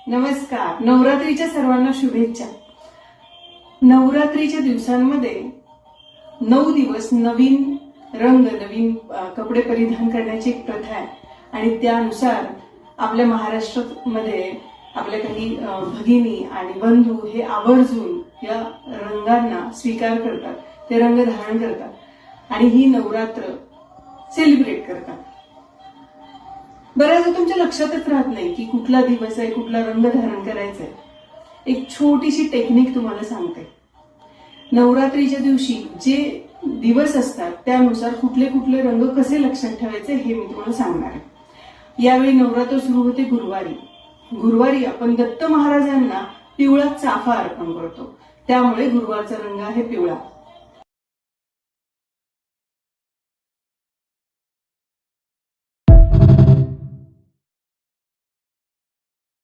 नमस्कार. नवरात्रीच्या सर्वांना शुभेच्छा. नवरात्रीच्या दिवसांमध्ये 9 दिवस नवीन रंग, नवीन कपडे परिधान करण्याची एक प्रथा आहे आणि त्यानुसार आपल्या महाराष्ट्रामध्ये आपल्या काही भगिनी आणि बंधू हे आवर्जून या रंगांना स्वीकार करतात, ते रंग धारण करतात आणि ही नवरात्र सेलिब्रेट करतात. बऱ्याचदा तुमच्या लक्षातच राहत नाही की कुठला दिवस आहे, कुठला रंग धारण करायचा आहे. एक छोटीशी टेक्निक तुम्हाला सांगते. नवरात्रीच्या दिवशी जे दिवस असतात त्यानुसार कुठले कुठले रंग कसे लक्षात ठेवायचे हे मी तुम्हाला सांगणार आहे. यावेळी नवरात्र सुरू होते गुरुवारी. गुरुवारी आपण दत्त महाराजांना पिवळा चाफा अर्पण करतो, त्यामुळे गुरुवारचा रंग आहे पिवळा.